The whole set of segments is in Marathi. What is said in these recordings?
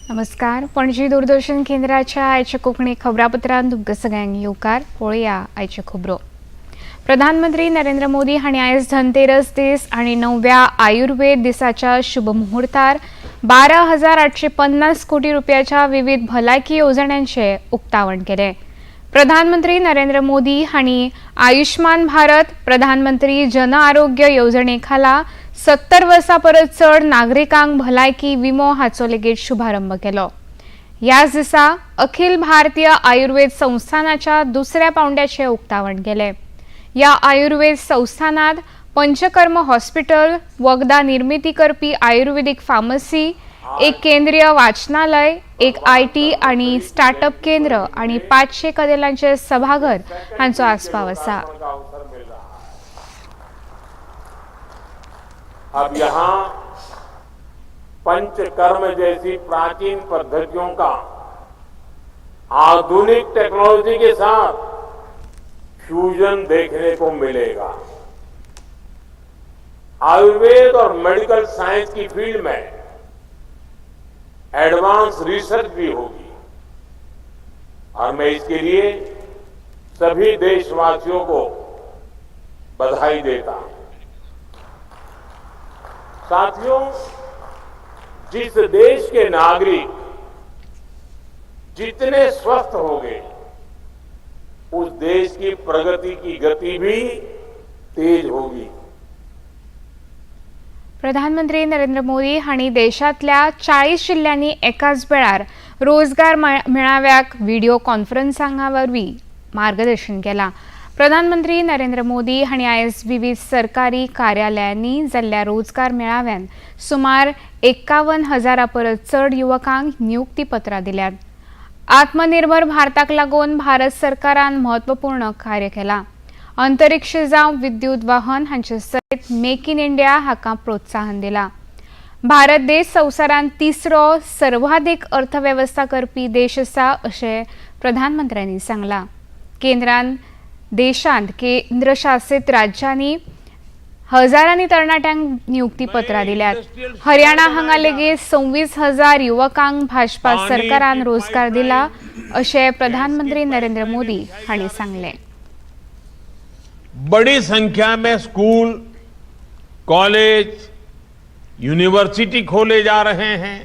नमस्कार. पणजी दूरदर्शन केंद्राच्या आयच्या कोकणी खबरापत्रांत तुमकां सगळ्यांक येवकार. पळोवया आयच्यो खबरो. प्रधानमंत्री नरेंद्र मोदी हांणी आयज धनतेरस दीस आनी 9व्या आयुर्वेद दिसाच्या शुभ मुहूर्तार 12,850 कोटी रुपयाच्या विविध भलायकी येवजण्यांचे उक्तावण केले. प्रधानमंत्री नरेंद्र मोदी हांणी आयुष्मान भारत, प्रधानमंत्री जन आरोग्य येवजणे खाला 70 वर्सां परस चड नागरिकांक भलायकी विमो हाचो लेगीत शुभारंभ केलो. ह्याच दिसा अखिल भारतीय आयुर्वेद संस्थानाच्या दुसऱ्या पांवड्याचे उक्तावण केले. ह्या आयुर्वेद संस्थानात पंचकर्म हॉस्पिटल, वखदां निर्मिती करपी आयुर्वेदिक फार्मसी, एक केंद्रीय वाचनालय, एक IT आनी स्टार्टअप केंद्र आनी 500 कदेलांचे सभाघर हांचो आस्पाव आसा. अब यहाँ पंचकर्म जैसी प्राचीन पद्धतियों का आधुनिक टेक्नोलॉजी के साथ फ्यूजन देखने को मिलेगा. आयुर्वेद और मेडिकल साइंस की फील्ड में एडवांस रिसर्च भी होगी और मैं इसके लिए सभी देशवासियों को बधाई देता हूं. साथियों, जिस देश के नागरिक जितने स्वस्थ होंगे उस देश की प्रगति की गति भी तेज होगी. प्रधानमंत्री नरेंद्र मोदी हांणी देशातल्या 40 जिल्ह्यांनी एकाच वेळार रोजगार मेळाव्याक व्हिडिओ कॉन्फरन्सांवरवीं मार्गदर्शन केलां. प्रधानमंत्री नरेंद्र मोदी हांणी आयज विविध सरकारी कार्यालयांनी जाल्ल्या रोजगार मेळाव्यान सुमार 51,000 परस चड युवकांक नियुक्तीपत्रां दिल्यात. आत्मनिर्भर भारताक लागून भारत सरकारान म्हत्वपूर्ण कार्य केलां. अंतरिक्ष जावं विद्युत वाहन हांचे सयत मेक इन इंडिया हाका प्रोत्साहन दिलां. भारत देश संवसारांत तिसरो सर्वाधिक अर्थवेवस्था करपी देश आसा अशें प्रधानमंत्र्यांनी सांगलां. केंद्रान देशांत केंद्रशासित राज्यांनी हजारांनी तरणाट्यांक नियुक्तीपत्रां दिल्यात. हरियाणा हांगा लेगीत 26,000 युवकांक भाजपा सरकारान रोजगार दिला अशें प्रधानमंत्री नरेंद्र मोदी हांणी सांगलें. बड़ी संख्या में स्कूल, कॉलेज, यूनिवर्सिटी खोले जा रहे हैं.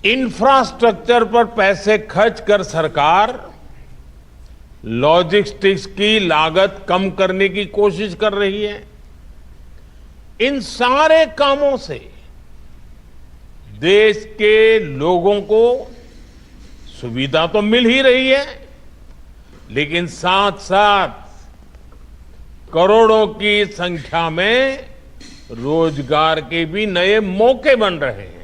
इंफ्रास्ट्रक्चर पर पैसे खर्च कर सरकार लॉजिस्टिक्स की लागत कम करने की कोशिश कर रही है. इन सारे कामों से देश के लोगों को सुविधा तो मिल ही रही है, लेकिन साथ साथ करोड़ों की संख्या में रोजगार के भी नए मौके बन रहे हैं.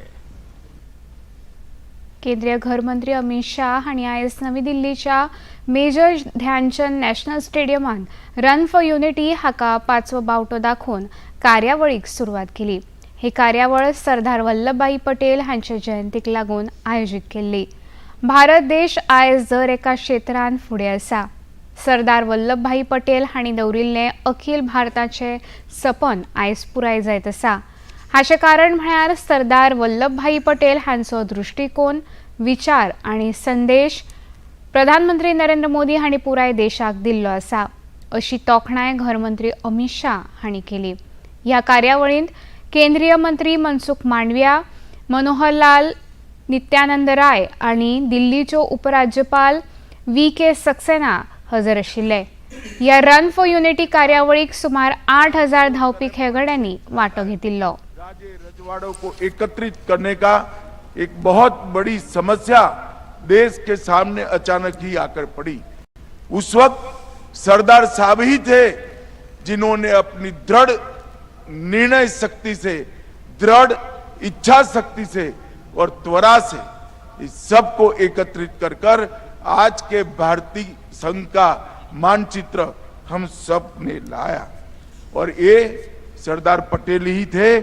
केंद्रीय गृहमंत्री अमित शाह हांणी आयज नवी दिल्लीच्या मेजर ध्यानचंद नॅशनल स्टेडियमांत रन फॉर युनिटी हाका 5वो बावटो दाखोवन कार्यावळीक सुरवात केली. ही कार्यावळ सरदार वल्लभभाई पटेल हांचे जयंतीक लागून आयोजीत केल्ली. भारत देश आयज दर एका क्षेत्रांत फुडें आसा. सरदार वल्लभभाई पटेल हांणी दवरिल्लें अखिल भारताचें सपन आयज पुराय जायत आसा. हाचें कारण म्हळ्यार सरदार वल्लभभाई पटेल हांचो दृश्टिकोन, विचार आनी संदेश प्रधानमंत्री नरेंद्र मोदी हांणी पुराय देशाक दिल्लो आसा अशी तोखणाय गृहमंत्री अमित शाह हांणी केली. ह्या कार्यावळींत केंद्रीय मंत्री मनसुख मांडविया, मनोहर लाल, नित्यानंद राय आनी दिल्लीच्यो उपराज्यपाल VK सक्सेना हजर आशिल्ले. ह्या रन फॉर युनिटी कार्यावळीक सुमार 8,000 धांवपी खेळगड्यांनी वांटो घेतिल्लो. रजवाड़ों को एकत्रित करने का एक बहुत बड़ी समस्या देश के सामने अचानक ही आकर पड़ी। उस वक्त सरदार साहब ही थे जिन्होंने अपनी दृढ़ निर्णय शक्ति से, दृढ़ इच्छा शक्ति से और त्वरा से इस सबको एकत्रित कर आज के भारतीय संघ का मानचित्र हम सब ने लाया। और ये सरदार पटेल ही थे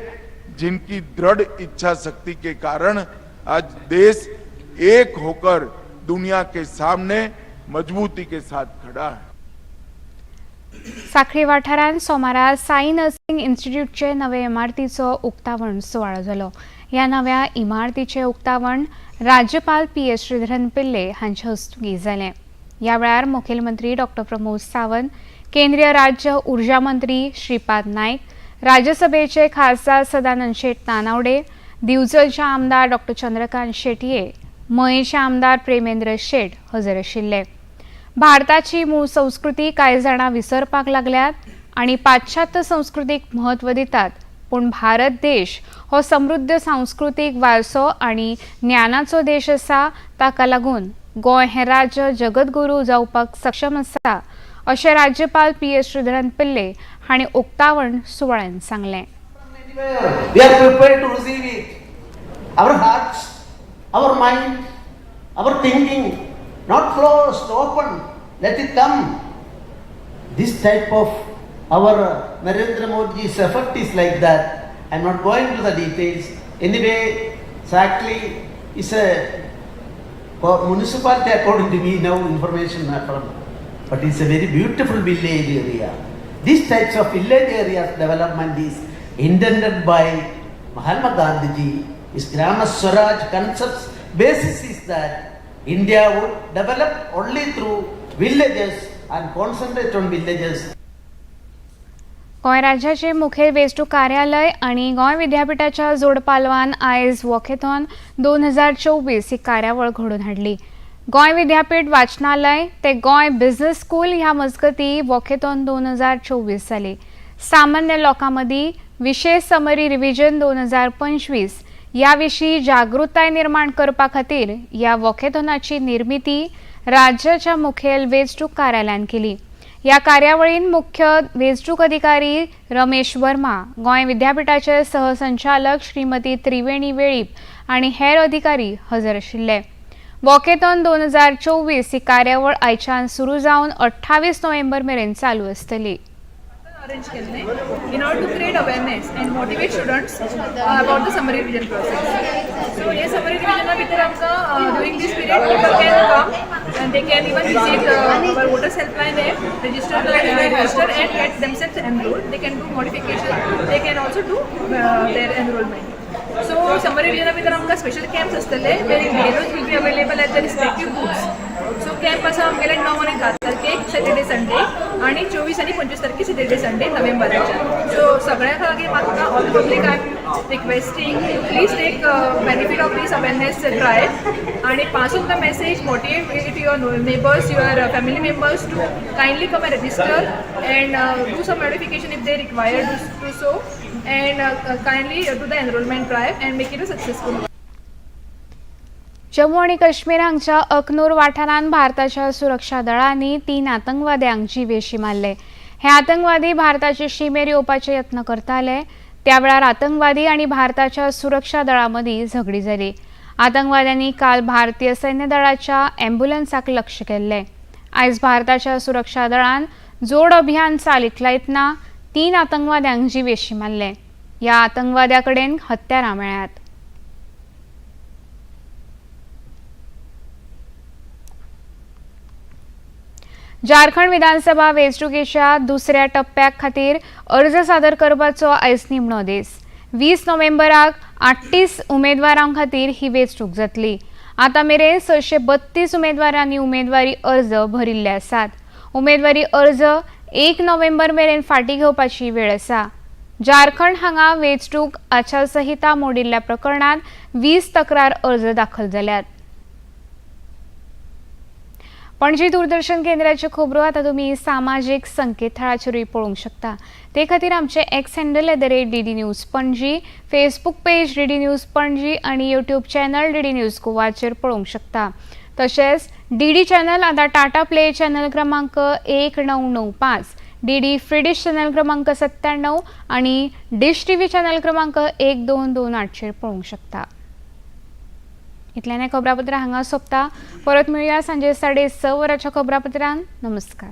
जिनकी दृढ़ इच्छा शक्ति के कारण आज देश एक होकर दुनिया के सामने मजबूती के साथ खड़ा है। साखळी वाठारांत सोमारा साई नर्सिंग इन्स्टिट्यूटचे नवे इमारतीचो उक्तावण सुवाळो जालो। ह्या नव्या इमारतीचे उक्तावण राज्यपाल PS श्रीधरन पिल्ले हांचे हस्तुकीं जालें। ह्या वेळार मुखेलमंत्री डॉ प्रमोद सावंत, केंद्रीय राज्य उर्जा मंत्री श्रीपाद नाईक, राज्यसभेचे खासदार सदानंद शेट नानावडे, दिवचलचे आमदार डॉ चंद्रकांत शेटये, मयेचे आमदार प्रेमेंद्र शेट हजर आशिल्ले। भारताची मूळ संस्कृती कांय जाणां विसरपाक लागल्यात आनी पाश्चात्य संस्कृतीक महत्व दितात, पूण भारत देश हो समृद्ध सांस्कृतीक वारसो आनी ज्ञानाचो देश आसा। ताका लागून गोंय हें राज्य जगद्गुरू जावपाक सक्षम आसा अशें राज्यपाल PS श्रीधरन पिल्ले हांणी उक्तावण सुवाळ्यांत सांगलें। We are prepared to receive it. Our hearts, our mind, our thinking, not closed, open. Let it come. This type of our Narendra Modi's effort is like that. I'm not going to the details. Anyway, exactly is a municipality according to me now information from, but it's a very beautiful village area. These types of village areas development is intended by Mahatma Gandhi. His Grama Swaraj concepts basis is that India would develop only through villages and concentrate on villages. Goa राज्याचे मुखेल वेंचणूक कार्यालय आनी गोंय विद्यापीठाच्या जोडपालवान आयज वॉकेथॉन 2024 ही कार्यावळ घडोवन हाडली। गोंय विद्यापीठ वाचनालय ते गोंय बिझनेस स्कूल ह्या मजगती वॉकेथॉन 2024 जाली। सामान्य लोकां मदीं विशेष समरी रिव्हिजन 2025 ह्या विशीं जागृताय निर्माण करपा खातीर ह्या वॉकेथॉनाची निर्मिती राज्याच्या मुखेल वेंचणूक कार्यालयान केली। ह्या कार्यावळीन मुख्य वेंचणूक अधिकारी रमेश वर्मा, गोंय विद्यापीठाचे सहसंचालक श्रीमती त्रिवेणी वेळीप आनी हेर अधिकारी हजर आशिल्ले। वॉकेथॉन 2024 ही कार्यावळ आयच्यान सुरू जावन 28 नोव्हेंबर मेरेन चालू आसतली। Arrange केल्ले in order to create awareness and motivate students about the summary revision process. So ये summary revision भितर आमकां during this period people can come and they can even visit our voters helpline app, register and get themselves enrolled. They can do modification. They can also do their enrollment. So summary revision भितर आमकां special camps आसतले where videos will be available at the respective booths. So camp आसा आमगेले 9 आनी 10 तारखेक सॅटर्डे संडे आनी 24 आनी 25 तारखेक सॅटर्डे संडे नोव्हेंबराचे। सो सगळ्या खातीर म्हाका all the public I am requesting please take benefit of this awareness drive आनी pass on the message, motivate your neighbours, your family members to kindly come and register and do some modification if they require to so and kindly do the enrollment drive and make it a successful. Jammu आणि काश्मीर हांगच्या अखनूर वाठारांत भारताच्या सुरक्षा दळांनी 3 आतंकवाद्यांक जिवेशी मारले। हे आतंकवादी भारताचे शिमेर येवपाचे यत्न करताले त्या वेळार आतंकवादी आणि भारताच्या सुरक्षा दळां मदीं झगडी जाली। आतंकवाद्यांनी काल भारतीय सैन्य दळाच्या एम्ब्युलन्साक लक्ष्य केल्ले। आयज भारताच्या सुरक्षा दळान जोड अभियान चालीक लायतना 3 आतंकवाद्यांक जिवेशी मारले। ह्या आतंकवाद्या कडेन हत्यारां मेळ्ळ्यात। झारखंड विधानसभा वेंचणुकेच्या दुसऱ्या टप्प्याक खातीर अर्ज सादर करपाचो आयज निमणो दीस। 20 नोव्हेंबराक 38 उमेदवारां खातीर ही वेंचणूक जातली। आतां मेरेन 632 उमेदवारांनी उमेदवारी अर्ज भरिल्ले आसात। उमेदवारी अर्ज 1 नोव्हेंबर मेरेन फाटीं घेवपाची वेळ आसा। झारखंड हांगा वेंचणूक आचारसंहिता मोडिल्ल्या प्रकरणांत 20 तक्रार अर्ज दाखल जाल्यात। पणजी दूरदर्शन केंद्राचे खबरो आतां तुमी सामाजीक संकेतथळाचेरूय पळोवंक शकता। ते खातीर आमचे x handle @DD news Panaji, Facebook page DD news Panaji आणि यूट्यूब चॅनल DD न्यूज गोवाचेर पळोवंक शकता। तसेच DD चॅनल आता टाटा प्ले चॅनल क्रमांक 1995, DD फ्री डिश चॅनल क्रमांक 97 आणि डिश TV चॅनल क्रमांक 1228 पळोवंक शकता. इतल्याने खबरापत्र हांगा सोंपता. परत मेळुया सांजे 6:30 वरांच्या खबरापत्रान. नमस्कार.